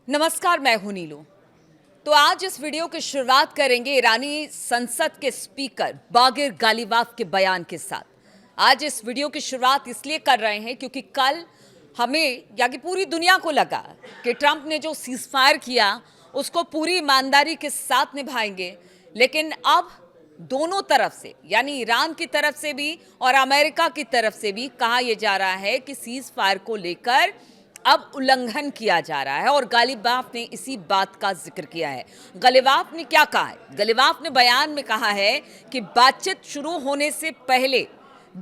नमस्कार, मैं हूं नीलू। तो आज इस वीडियो की शुरुआत करेंगे ईरानी संसद के स्पीकर बागिर गालिबाफ के बयान के साथ। आज इस वीडियो की शुरुआत इसलिए कर रहे हैं क्योंकि कल हमें या कि पूरी दुनिया को लगा कि ट्रंप ने जो सीज़फायर किया उसको पूरी ईमानदारी के साथ निभाएंगे, लेकिन अब दोनों तरफ से यानी ईरान की तरफ से भी और अमेरिका की तरफ से भी कहा यह जा रहा है कि सीज़फायर को लेकर अब उल्लंघन किया जा रहा है और गालिबाफ ने इसी बात का जिक्र किया है। गालिबाफ ने क्या कहा है? गालिबाफ ने बयान में कहा है कि बातचीत शुरू होने से पहले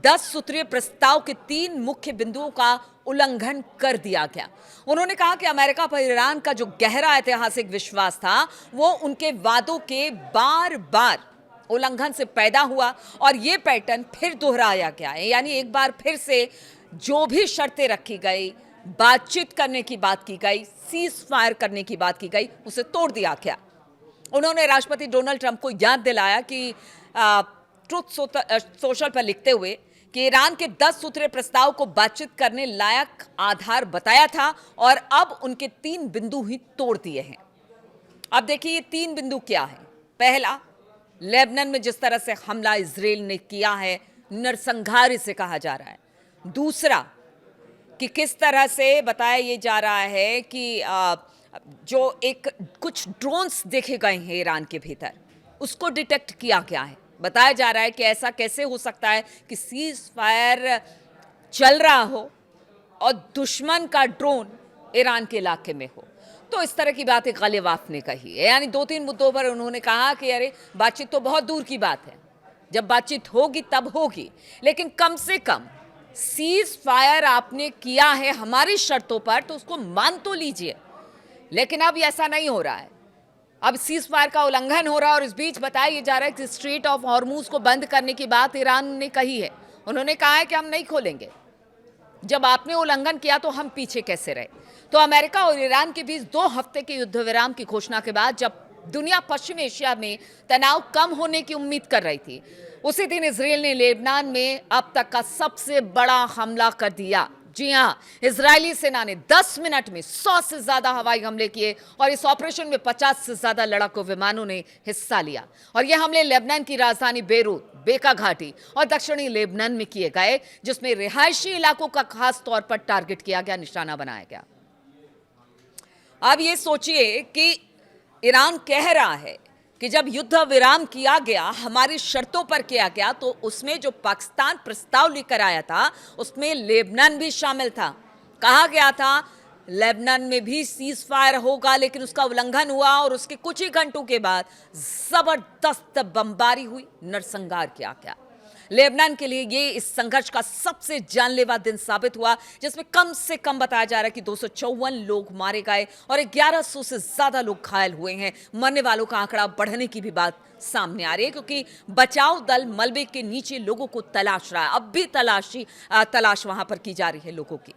10 सूत्रीय प्रस्ताव के 3 मुख्य बिंदुओं का उल्लंघन कर दिया गया। उन्होंने कहा कि अमेरिका पर ईरान का जो गहरा ऐतिहासिक विश्वास था वो उनके वादों के बार बार उल्लंघन से पैदा हुआ और ये पैटर्न फिर दोहराया गया है। यानी एक बार फिर से जो भी शर्तें रखी गई, बातचीत करने की बात की गई, सीज फायर करने की बात की गई, उसे तोड़ दिया गया। उन्होंने राष्ट्रपति डोनाल्ड ट्रंप को याद दिलाया कि ट्रुथ सोशल पर लिखते हुए कि ईरान के 10 सूत्रीय प्रस्ताव को बातचीत करने लायक आधार बताया था और अब उनके 3 बिंदु ही तोड़ दिए हैं। अब देखिए ये 3 बिंदु क्या है। पहला, लेबनान में जिस तरह से हमला इजराइल ने किया है, नरसंहार इसे कहा जा रहा है। दूसरा, कि किस तरह से बताया ये जा रहा है कि जो कुछ ड्रोन्स देखे गए हैं ईरान के भीतर, उसको डिटेक्ट किया गया है। बताया जा रहा है कि ऐसा कैसे हो सकता है कि सीज फायर चल रहा हो और दुश्मन का ड्रोन ईरान के इलाके में हो। तो इस तरह की बातें गालिबाफ ने कही है। यानी 2-3 मुद्दों पर उन्होंने कहा कि अरे बातचीत तो बहुत दूर की बात है, जब बातचीत होगी तब होगी, लेकिन कम से कम सीज फायर आपने किया है हमारी शर्तों पर तो उसको मान तो लीजिए। लेकिन अब ऐसा नहीं हो रहा है, अब सीज फायर का उल्लंघन हो रहा है और इस बीच बताया जा रहा है कि स्ट्रेट ऑफ हॉर्मुज को बंद करने की बात ईरान ने कही है। उन्होंने कहा है कि हम नहीं खोलेंगे, जब आपने उल्लंघन किया तो हम पीछे कैसे रहे। तो अमेरिका और ईरान के बीच 2 हफ्ते के युद्ध विराम की घोषणा के बाद जब दुनिया पश्चिम एशिया में तनाव कम होने की उम्मीद कर रही थी, उसी दिन इजराइल ने लेबनान में अब तक का सबसे बड़ा हमला कर दिया। जी हां, इजरायली सेना ने 10 मिनट में 100 से ज्यादा हवाई हमले किए और इस ऑपरेशन में 50 से ज्यादा लड़ाकू विमानों ने हिस्सा लिया। और ये हमले लेबनान की राजधानी बेरूत, बेका घाटी और दक्षिणी लेबनान में किए गए, जिसमें रिहायशी इलाकों का खास तौर पर टारगेट किया गया, निशाना बनाया गया। अब ये सोचिए कि ईरान कह रहा है कि जब युद्ध विराम किया गया, हमारी शर्तों पर किया गया, तो उसमें जो पाकिस्तान प्रस्ताव लेकर आया था उसमें लेबनान भी शामिल था। कहा गया था लेबनान में भी सीज फायर होगा, लेकिन उसका उल्लंघन हुआ और उसके कुछ ही घंटों के बाद जबरदस्त बमबारी हुई, नरसंहार किया गया। लेबनान के लिए ये इस संघर्ष का सबसे जानलेवा दिन साबित हुआ, जिसमें कम से कम बताया जा रहा है कि 254 लोग मारे गए और 1100 से ज्यादा लोग घायल हुए हैं। मरने वालों का आंकड़ा बढ़ने की भी बात सामने आ रही है, क्योंकि बचाव दल मलबे के नीचे लोगों को तलाश रहा है। अब भी तलाश वहां पर की जा रही है लोगों की।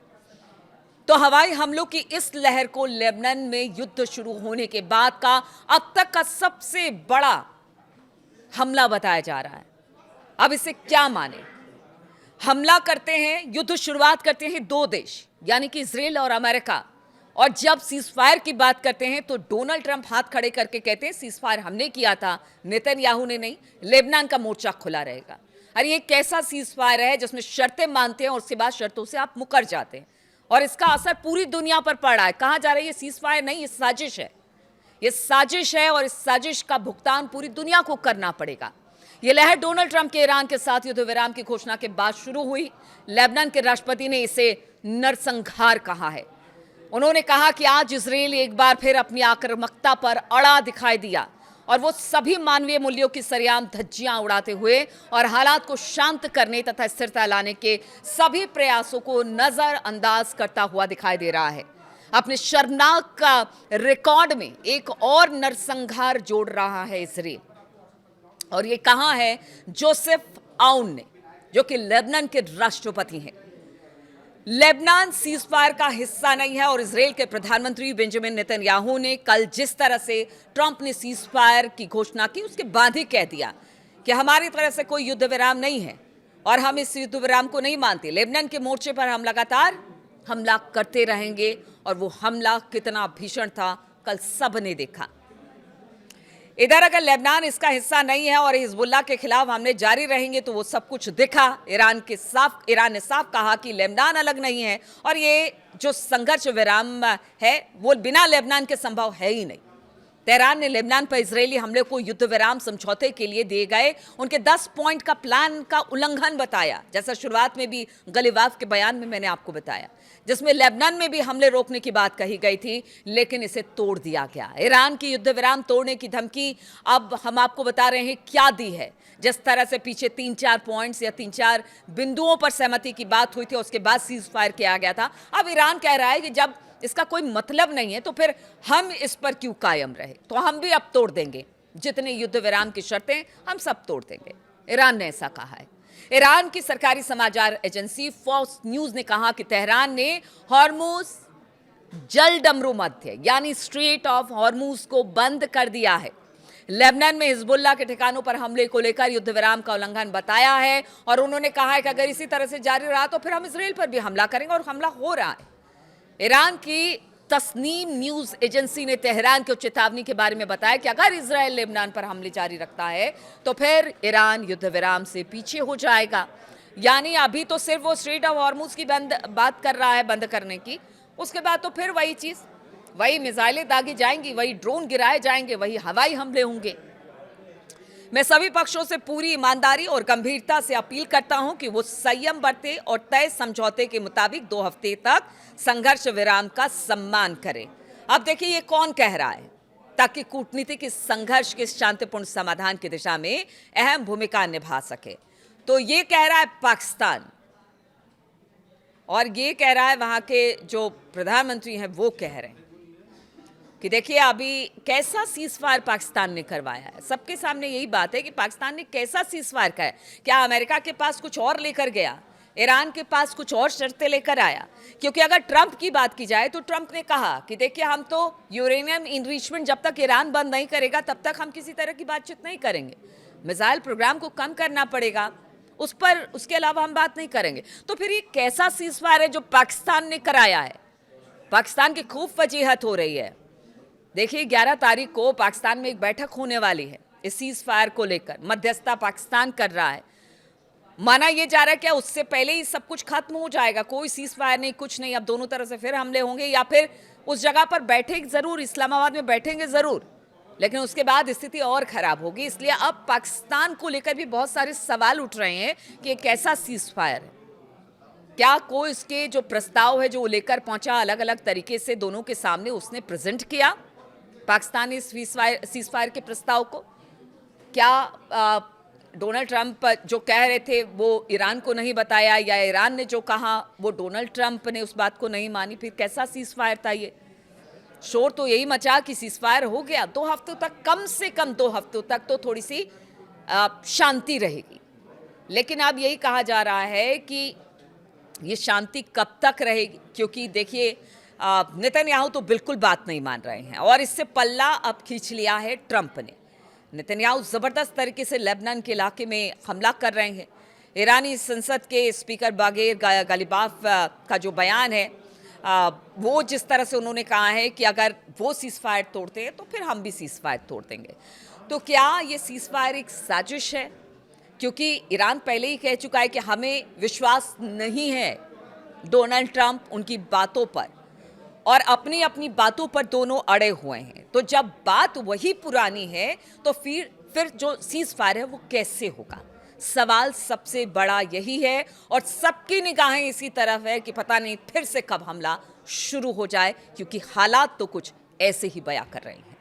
तो हवाई हमलों की इस लहर को लेबनान में युद्ध शुरू होने के बाद का अब तक का सबसे बड़ा हमला बताया जा रहा है। अब इसे क्या माने? हमला करते हैं, युद्ध शुरुआत करते हैं 2 देश यानी कि इजराइल और अमेरिका, और जब सीज फायर की बात करते हैं तो डोनाल्ड ट्रंप हाथ खड़े करके कहते हैं सीज फायर हमने किया था, नेतन्याहू ने नहीं, लेबनान का मोर्चा खुला रहेगा। अरे ये कैसा सीज फायर है जिसमें शर्तें मानते हैं और उसके बाद शर्तों से आप मुकर जाते हैं, और इसका असर पूरी दुनिया पर पड़ रहा है। कहा जा रहा है ये सीज फायर नहीं, ये साजिश है, ये साजिश है और इस साजिश का भुगतान पूरी दुनिया को करना पड़ेगा। ये लहर डोनाल्ड ट्रंप के ईरान के साथ युद्ध विराम की घोषणा के बाद शुरू हुई। लेबनान के राष्ट्रपति ने इसे नरसंहार कहा है। उन्होंने कहा कि आज इजराइल एक बार फिर अपनी आक्रामकता पर अड़ा दिखाई दिया और वो सभी मानवीय मूल्यों की सरेआम धज्जियां उड़ाते हुए और हालात को शांत करने तथा स्थिरता लाने के सभी प्रयासों को नजरअंदाज करता हुआ दिखाई दे रहा है। अपने शर्मनाक रिकॉर्ड में एक और नरसंहार जोड़ रहा है इजराइल, और ये कहा है जोसेफ आउन ने, जो कि लेबनान के राष्ट्रपति हैं। लेबनान सीजफायर का हिस्सा नहीं है और इजराइल के प्रधानमंत्री बेंजामिन नेतन्याहू ने कल जिस तरह से ट्रंप ने सीजफायर की घोषणा की उसके बाद ही कह दिया कि हमारी तरफ से कोई युद्ध विराम नहीं है और हम इस युद्ध विराम को नहीं मानते। लेबनान के मोर्चे पर हम लगातार हमला करते रहेंगे और वो हमला कितना भीषण था कल सबने देखा। इधर अगर लेबनान इसका हिस्सा नहीं है और हिजबुल्लाह के खिलाफ हमले जारी रहेंगे तो वो सब कुछ दिखा। ईरान ने साफ कहा कि लेबनान अलग नहीं है और ये जो संघर्ष विराम है वो बिना लेबनान के संभव है ही नहीं। तेहरान ने लेबनान पर इजरायली हमले को युद्ध विराम समझौते के लिए दिए गए उनके 10 पॉइंट का प्लान का उल्लंघन बताया, जैसा शुरुआत में भी गलीवाफ के बयान में मैंने आपको बताया, जिसमें लेबनान में भी हमले रोकने की बात कही गई थी, लेकिन इसे तोड़ दिया गया। ईरान की युद्ध विराम तोड़ने की धमकी अब हम आपको बता रहे हैं क्या दी है। जिस तरह से पीछे 3-4 पॉइंट्स या 3-4 बिंदुओं पर सहमति की बात हुई थी, उसके बाद सीज फायर किया गया था। अब ईरान कह रहा है कि जब इसका कोई मतलब नहीं है तो फिर हम इस पर क्यों कायम रहे, तो हम भी अब तोड़ देंगे, जितने युद्ध विराम की शर्तें हम सब तोड़ देंगे। ईरान ने ऐसा कहा है। ईरान की सरकारी समाचार एजेंसी फॉक्स न्यूज ने कहा कि तेहरान ने हॉर्मुज जलडमरू मध्य यानी स्ट्रेट ऑफ हॉर्मुज को बंद कर दिया है। लेबनान में हिजबुल्लाह के ठिकानों पर हमले को लेकर युद्ध विराम का उल्लंघन बताया है और उन्होंने कहा है कि अगर इसी तरह से जारी रहा तो फिर हम इजराइल पर भी हमला करेंगे, और हमला हो रहा है। ईरान की तस्नीम न्यूज एजेंसी ने तेहरान की चेतावनी के बारे में बताया कि अगर इजराइल लेबनान पर हमले जारी रखता है तो फिर ईरान युद्ध विराम से पीछे हो जाएगा। यानी अभी तो सिर्फ वो स्ट्रेट ऑफ हॉर्मुज की बात कर रहा है बंद करने की, उसके बाद तो फिर वही चीज, वही मिसाइलें दागी जाएंगी, वही ड्रोन गिराए जाएंगे, वही हवाई हमले होंगे। मैं सभी पक्षों से पूरी ईमानदारी और गंभीरता से अपील करता हूं कि वो संयम बरते और तय समझौते के मुताबिक 2 हफ्ते तक संघर्ष विराम का सम्मान करें। अब देखिए ये कौन कह रहा है, ताकि कूटनीतिक इस संघर्ष के शांतिपूर्ण समाधान की दिशा में अहम भूमिका निभा सके। तो ये कह रहा है पाकिस्तान, और ये कह रहा है वहां के जो प्रधानमंत्री हैं वो कह रहे हैं कि देखिए अभी कैसा सीजफायर पाकिस्तान ने करवाया है। सबके सामने यही बात है कि पाकिस्तान ने कैसा सीजफायर किया। क्या अमेरिका के पास कुछ और लेकर गया, ईरान के पास कुछ और शर्तें लेकर आया? क्योंकि अगर ट्रंप की बात की जाए तो ट्रंप ने कहा कि देखिए हम तो यूरेनियम इनरिचमेंट जब तक ईरान बंद नहीं करेगा तब तक हम किसी तरह की बातचीत नहीं करेंगे। मिसाइल प्रोग्राम को कम करना पड़ेगा, उस पर उसके अलावा हम बात नहीं करेंगे। तो फिर ये कैसा सीजफायर है जो पाकिस्तान ने कराया है? पाकिस्तान की खूब वजीहत हो रही है। देखिए 11 तारीख को पाकिस्तान में एक बैठक होने वाली है इस सीज फायर को लेकर, मध्यस्थता पाकिस्तान कर रहा है। माना यह जा रहा है क्या उससे पहले ही सब कुछ खत्म हो जाएगा, कोई सीज फायर नहीं, कुछ नहीं, अब दोनों तरफ से फिर हमले होंगे, या फिर उस जगह पर बैठेंगे जरूर, इस्लामाबाद में बैठेंगे जरूर, लेकिन उसके बाद स्थिति और खराब होगी। इसलिए अब पाकिस्तान को लेकर भी बहुत सारे सवाल उठ रहे हैं कि ये कैसा सीज फायर है। क्या कोई इसके जो प्रस्ताव है जो वो लेकर पहुंचा अलग अलग तरीके से दोनों के सामने उसने प्रेजेंट किया पाकिस्तान इस सीज फायर के प्रस्ताव को? क्या डोनाल्ड ट्रंप जो कह रहे थे वो ईरान को नहीं बताया, या ईरान ने जो कहा वो डोनाल्ड ट्रंप ने उस बात को नहीं मानी? फिर कैसा सीज फायर था ये? शोर तो यही मचा कि सीज फायर हो गया, 2 हफ्तों तक, कम से कम 2 हफ्तों तक तो थोड़ी सी शांति रहेगी। लेकिन अब यही कहा जा रहा है कि ये शांति कब तक रहेगी, क्योंकि देखिए नेतन्याहू तो बिल्कुल बात नहीं मान रहे हैं और इससे पल्ला अब खींच लिया है ट्रंप ने। नेतन्याहू जबरदस्त तरीके से लेबनान के इलाके में हमला कर रहे हैं। ईरानी संसद के स्पीकर बागेर गालिबाफ का जो बयान है वो जिस तरह से उन्होंने कहा है कि अगर वो सीज फायर तोड़ते हैं तो फिर हम भी सीज फायर तोड़ देंगे। तो क्या ये सीज फायर एक साजिश है? क्योंकि ईरान पहले ही कह चुका है कि हमें विश्वास नहीं है डोनाल्ड ट्रंप उनकी बातों पर, और अपनी अपनी बातों पर दोनों अड़े हुए हैं। तो जब बात वही पुरानी है तो फिर जो सीज फायर है वो कैसे होगा? सवाल सबसे बड़ा यही है, और सबकी निगाहें इसी तरफ है कि पता नहीं फिर से कब हमला शुरू हो जाए, क्योंकि हालात तो कुछ ऐसे ही बयां कर रहे हैं।